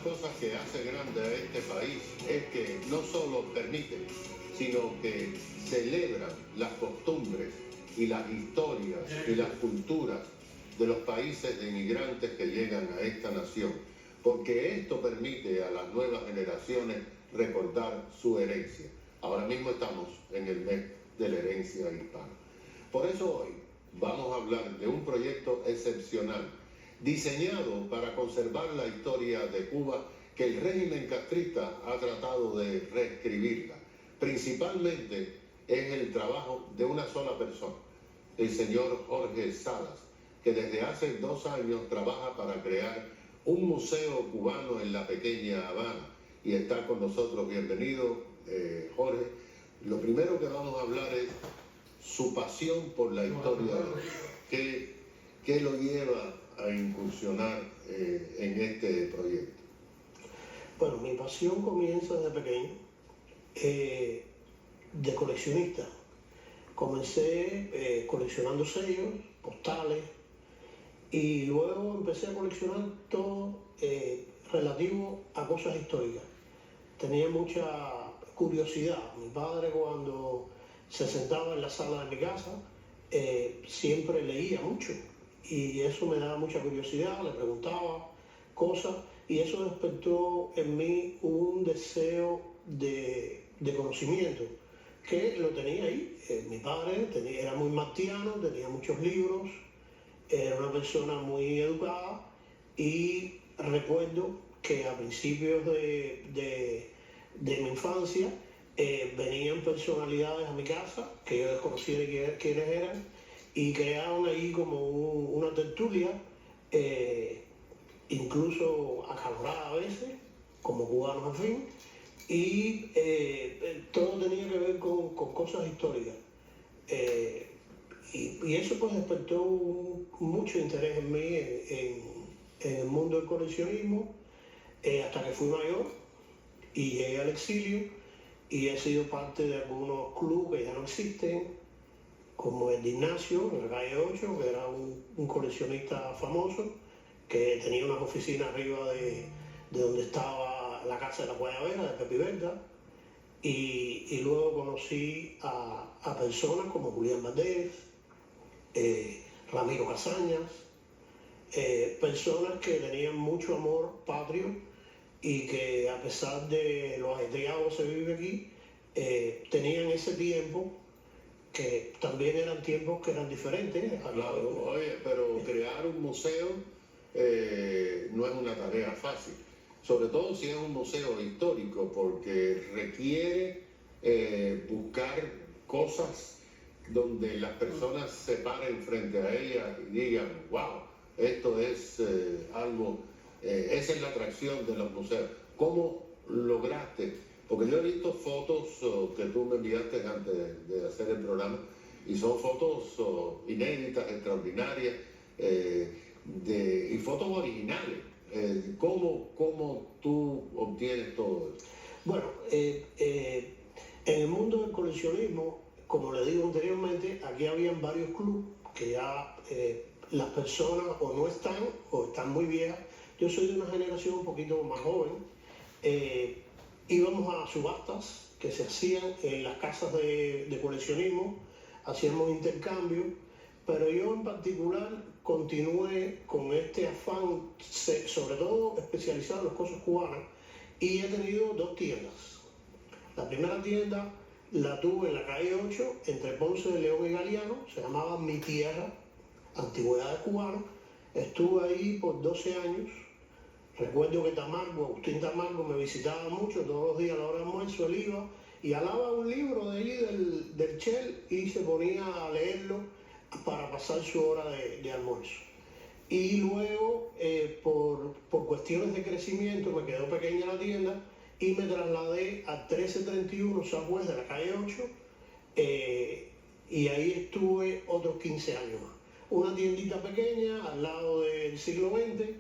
Cosa que hace grande a este país es que no solo permite, sino que celebra las costumbres y las historias y las culturas de los países de inmigrantes que llegan a esta nación, porque esto permite a las nuevas generaciones recordar su herencia. Ahora mismo estamos en el mes de la herencia hispana. Por eso hoy vamos a hablar de un proyecto excepcional diseñado para conservar la historia de Cuba, que el régimen castrista ha tratado de reescribirla. Principalmente es el trabajo de una sola persona, el señor Jorge Salas, que desde hace 2 años trabaja para crear un museo cubano en la pequeña Habana, y está con nosotros. Bienvenido, Jorge. Lo primero que vamos a hablar es su pasión por la historia, ¿qué lo lleva a incursionar en este proyecto? Bueno, mi pasión comienza desde pequeño, de coleccionista. Comencé coleccionando sellos, postales, y luego empecé a coleccionar todo relativo a cosas históricas. Tenía mucha curiosidad. Mi padre, cuando se sentaba en la sala de mi casa, siempre leía mucho, y eso me daba mucha curiosidad. Le preguntaba cosas y eso despertó en mí un deseo de conocimiento, que lo tenía ahí. Mi padre era muy martiano, tenía muchos libros, era una persona muy educada, y recuerdo que a principios de mi infancia venían personalidades a mi casa que yo desconocía quiénes eran, y crearon ahí como una tertulia, incluso acalorada a veces, como cubanos al fin, y todo tenía que ver con cosas históricas. Y eso pues despertó mucho interés en mí en el mundo del coleccionismo, hasta que fui mayor y llegué al exilio, y he sido parte de algunos clubes que ya no existen, como el de Ignacio, en la calle 8, que era un coleccionista famoso, que tenía unas oficinas arriba de donde estaba la casa de la Guayabera, de Pepe Berta, y luego conocí a personas como Julián Valdés, Ramiro Casañas, personas que tenían mucho amor patrio, y que a pesar de lo ajetreado que se vive aquí, tenían ese tiempo, que también eran tiempos que eran diferentes. Claro, oye, pero crear un museo no es una tarea fácil, sobre todo si es un museo histórico, porque requiere buscar cosas donde las personas se paren frente a ellas y digan, wow, esto es algo, esa es la atracción de los museos. ¿Cómo lograste? Porque yo he visto fotos que tú me enviaste antes de hacer el programa, y son fotos inéditas, extraordinarias, y fotos originales. ¿Cómo tú obtienes todo eso? Bueno, en el mundo del coleccionismo, como le digo anteriormente, aquí habían varios clubes que ya las personas o no están o están muy viejas. Yo soy de una generación un poquito más joven. Íbamos a subastas que se hacían en las casas de coleccionismo, hacíamos intercambios, pero yo en particular continué con este afán, sobre todo especializado en las cosas cubanas, y he tenido 2 tiendas. La primera tienda la tuve en la calle 8, entre Ponce de León y Galeano, se llamaba Mi Tierra, Antigüedades Cubanas. Estuve ahí por 12 años. Recuerdo que Agustín Tamargo me visitaba mucho, todos los días a la hora de almuerzo él iba y alaba un libro de allí del Shell, y se ponía a leerlo para pasar su hora de almuerzo. Y luego, por cuestiones de crecimiento, me quedó pequeña la tienda y me trasladé al 1331 Southwest de la calle 8, y ahí estuve otros 15 años más. Una tiendita pequeña al lado del Siglo XX,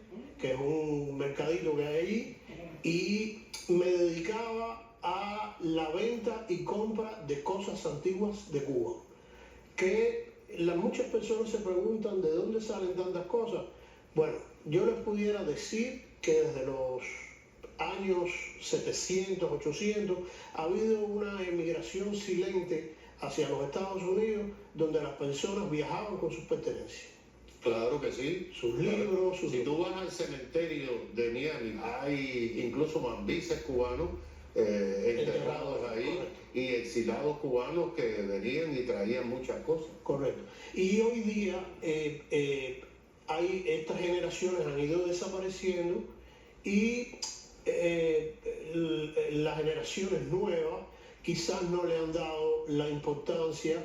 que es un mercadito que hay allí, y me dedicaba a la venta y compra de cosas antiguas de Cuba. Que muchas personas se preguntan de dónde salen tantas cosas. Bueno, yo les pudiera decir que desde los años 700, 800, ha habido una emigración silente hacia los Estados Unidos, donde las personas viajaban con sus pertenencias. Claro que sí. Sus libros, sus... Si tú vas al cementerio de Miami, hay incluso mambises cubanos enterrados ahí, correcto. Y exilados cubanos que venían y traían muchas cosas. Correcto. Y hoy día estas generaciones han ido desapareciendo y las generaciones nuevas quizás no le han dado la importancia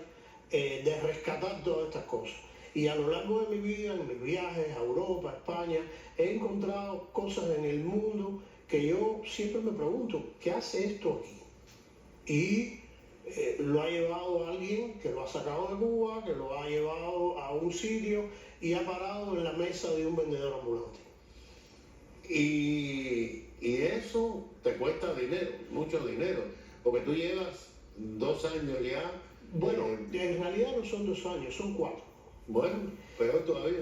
de rescatar todas estas cosas. Y a lo largo de mi vida, en mis viajes a Europa, a España, he encontrado cosas en el mundo que yo siempre me pregunto, ¿qué hace esto aquí? Y lo ha llevado alguien que lo ha sacado de Cuba, que lo ha llevado a un sitio y ha parado en la mesa de un vendedor ambulante. Y eso te cuesta dinero, mucho dinero, porque tú llevas 2 años ya. Bueno, en realidad no son 2 años, son 4. Bueno, peor todavía.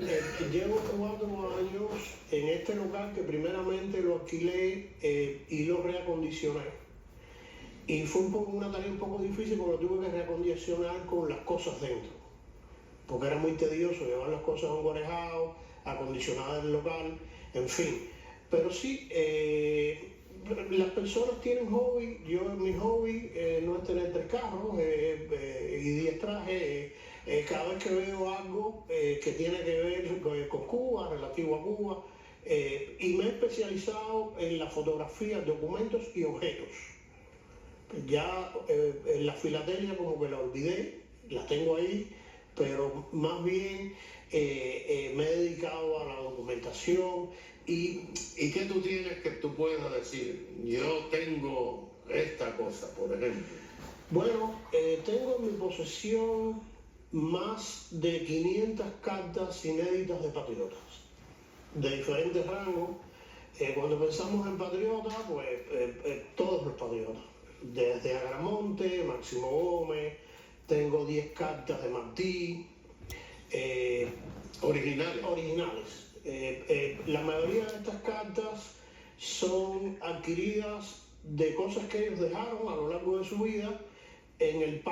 Llevo 4 años en este local que primeramente lo alquilé y lo reacondicioné. Y fue una tarea un poco difícil porque lo tuve que reacondicionar con las cosas dentro. Porque era muy tedioso llevar las cosas a un guarejado, acondicionar el local, en fin. Pero sí, las personas tienen hobby. Mi hobby no es tener 3 carros y 10 trajes. Cada vez que veo algo que tiene que ver con Cuba, relativo a Cuba, y me he especializado en la fotografía, documentos y objetos. Ya en la filatelia como que la olvidé, la tengo ahí, pero más bien me he dedicado a la documentación. ¿Y qué tú tienes que tú puedas decir? Yo tengo esta cosa, por ejemplo. Bueno, tengo en mi posesión más de 500 cartas inéditas de patriotas, de diferentes rangos. Cuando pensamos en patriotas, pues todos los patriotas, desde Agramonte, Máximo Gómez, tengo 10 cartas de Martí. Originales. La mayoría de estas cartas son adquiridas de cosas que ellos dejaron a lo largo de su vida en el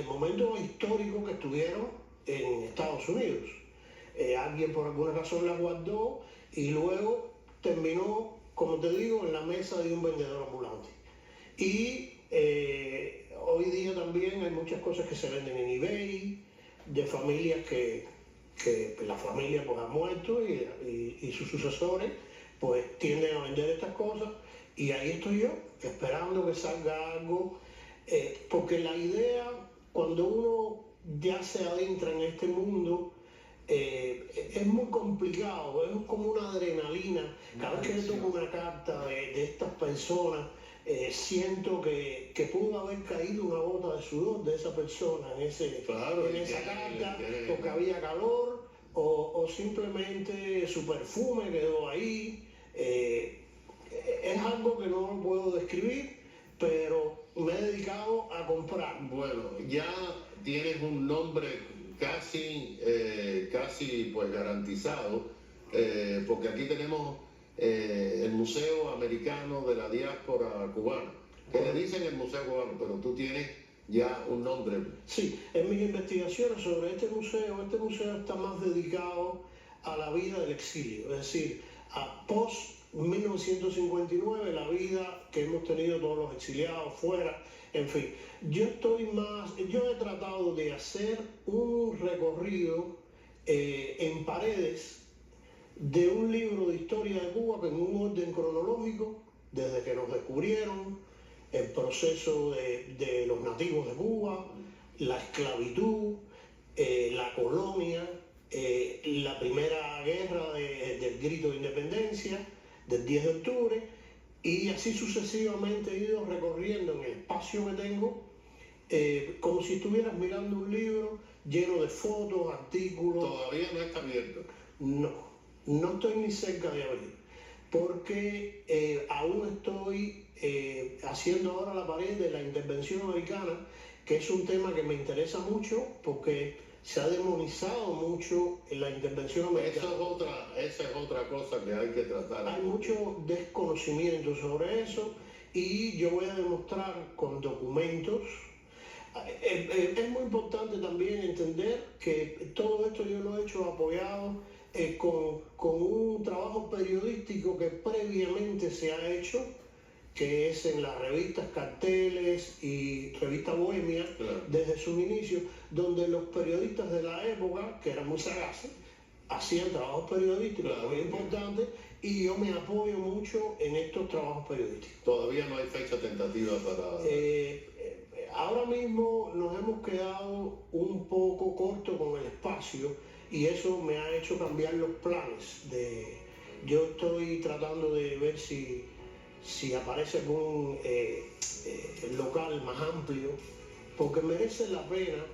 momento histórico que estuvieron en Estados Unidos. Alguien por alguna razón las guardó y luego terminó, como te digo, en la mesa de un vendedor ambulante. Y hoy día también hay muchas cosas que se venden en eBay, de familias que la familia pues ha muerto y sus sucesores pues tienden a vender estas cosas, y ahí estoy yo esperando que salga algo, porque la idea, cuando uno ya se adentra en este mundo, es muy complicado, es como una adrenalina. Cada vez que yo toco una carta de estas personas, siento que pudo haber caído una gota de sudor de esa persona en esa carta, porque había calor o simplemente su perfume quedó ahí. Es algo que no lo puedo describir, pero me he dedicado a comprar. Bueno, ya tienes un nombre casi pues garantizado, porque aquí tenemos el Museo Americano de la Diáspora Cubana, que le dicen el Museo Cubano, pero tú tienes ya un nombre. Sí, en mis investigaciones sobre este museo está más dedicado a la vida del exilio, es decir, a post-1959, la vida que hemos tenido todos los exiliados fuera, en fin. Yo he tratado de hacer un recorrido en paredes de un libro de historia de Cuba, que en un orden cronológico, desde que nos descubrieron, el proceso de los nativos de Cuba, la esclavitud, la colonia, la primera guerra del grito de independencia, del 10 de octubre, y así sucesivamente he ido recorriendo en el espacio que tengo, como si estuvieras mirando un libro lleno de fotos, artículos. ¿Todavía no está abierto? No estoy ni cerca de abrir, porque aún estoy haciendo ahora la pared de la intervención americana, que es un tema que me interesa mucho, porque se ha demonizado mucho en la intervención americana. Esa es otra cosa que hay que tratar. Hay mucho desconocimiento sobre eso y yo voy a demostrar con documentos. Es muy importante también entender que todo esto yo lo he hecho apoyado con un trabajo periodístico que previamente se ha hecho, que es en las revistas Carteles y Revista Bohemia, claro, desde sus inicios, donde los periodistas de la época, que eran muy sagaces, hacían trabajos periodísticos, claro, muy importantes, y yo me apoyo mucho en estos trabajos periodísticos. Todavía no hay fecha tentativa para... Ahora mismo nos hemos quedado un poco corto con el espacio y eso me ha hecho cambiar los planes. Yo estoy tratando de ver si aparece algún local más amplio, porque merece la pena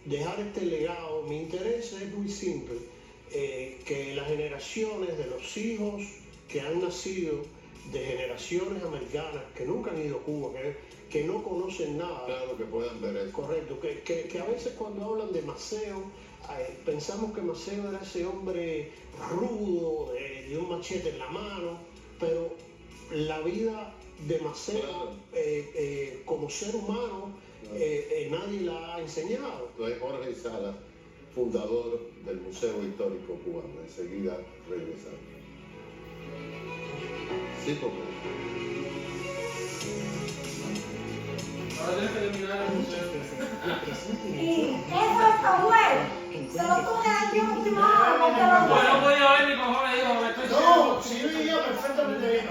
dejar este legado. Mi interés es muy simple, que las generaciones de los hijos que han nacido de generaciones americanas que nunca han ido a Cuba, que no conocen nada. Claro, que puedan ver eso. Correcto, que a veces cuando hablan de Maceo, pensamos que Maceo era ese hombre rudo, de un machete en la mano, pero la vida de Maceo, claro, como ser humano, claro, nadie la ha enseñado. Entonces, Jorge Sala, fundador del Museo Histórico Cubano. Enseguida regresamos. Sí, porque... Ahora tienes que terminar el museo. Y eso está bueno. Se lo pone ahí en última hora porque lo Bueno, no podía ver ni cojones, hijo. Me estoy No, si yo iría perfectamente bien.